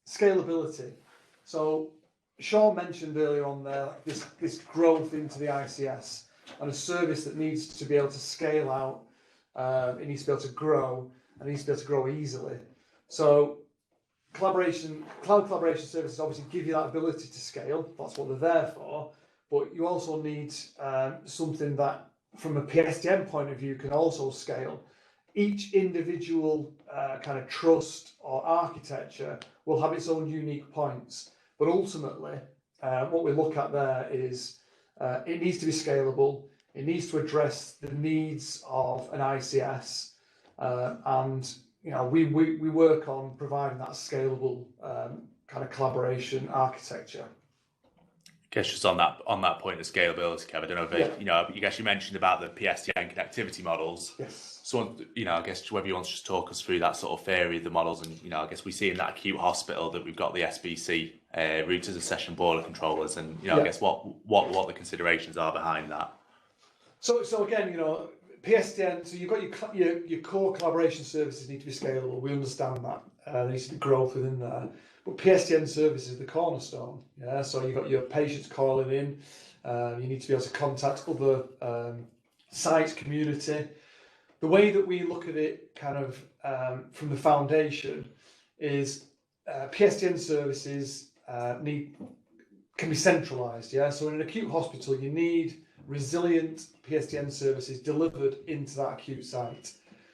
Scalability. So Shaun mentioned earlier on there this growth into the ICS and a service that needs to be able to scale out. It needs to be able to grow, and it needs to be able to grow easily. So cloud collaboration services obviously give you that ability to scale. That's what they're there for. But you also need something that, from a PSTN point of view, can also scale. Each individual kind of trust or architecture will have its own unique points. But ultimately, what we look at there is it needs to be scalable. It needs to address the needs of an ICS, and we work on providing that scalable kind of collaboration architecture. I guess just on that point of scalability, Kev, I don't know if you guess you mentioned about the PSTN connectivity models. Yes. So I guess whether you want to just talk us through that sort of theory of the models, and I guess we see in that acute hospital that we've got the SBC routers and session boiler controllers, and I guess what the considerations are behind that. So again, PSTN. So you've got your core collaboration services need to be scalable. We understand that there needs to be growth within there. But PSTN service is the cornerstone. Yeah. So you've got your patients calling in. You need to be able to contact other sites, community. The way that we look at it, kind of from the foundation, is PSTN services can be centralised. Yeah. So in an acute hospital, you need resilient PSTN services delivered into that acute site.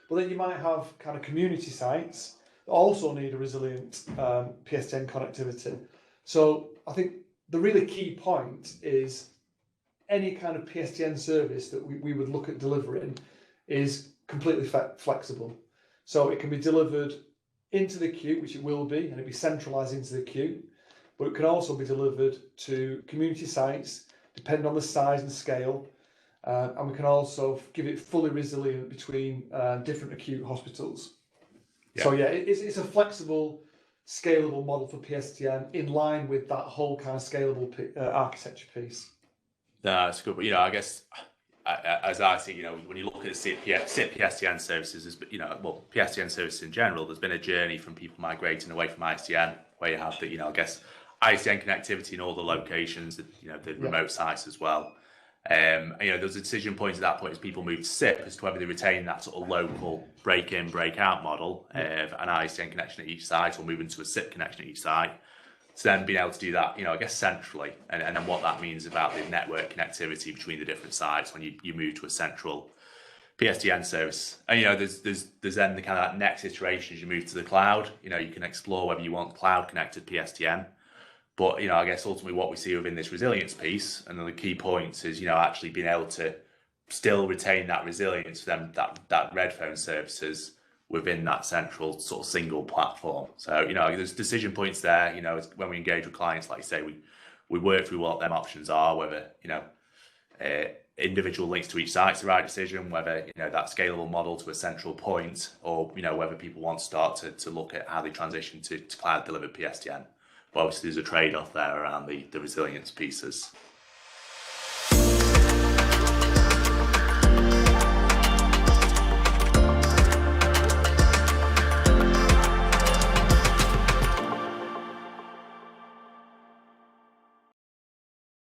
But then you might have kind of community sites that also need a resilient PSTN connectivity. So I think the really key point is any kind of PSTN service that we would look at delivering is completely flexible. So it can be delivered into the acute, which it will be, and it'll be centralised into the acute, but it can also be delivered to community sites, depending on the size and scale, and we can also give it fully resilient between different acute hospitals. Yeah. So yeah, it's a flexible, scalable model for PSTN in line with that whole kind of scalable architecture piece. That's good, but I guess as I see, when you look at SIP PSTN services, PSTN services in general, there's been a journey from people migrating away from ICN, where you have the, I guess, ICN connectivity in all the locations, the remote sites as well. There's a decision point at that point as people move to SIP as to whether they retain that sort of local break-in, break-out model of an ICN connection at each site, or move into a SIP connection at each site. So then being able to do that, I guess centrally, and then what that means about the network connectivity between the different sites when you move to a central PSTN service. And there's then the kind of that next iteration as you move to the cloud. You can explore whether you want cloud connected PSTN. But I guess ultimately what we see within this resilience piece, and then the key points is actually being able to still retain that resilience for them, that red phone services within that central sort of single platform. So there's decision points there. When we engage with clients, like you say, we work through what them options are, whether individual links to each site's the right decision, whether that scalable model to a central point, or whether people want to start to look at how they transition to cloud delivered PSTN. But obviously there's a trade-off there around the resilience pieces.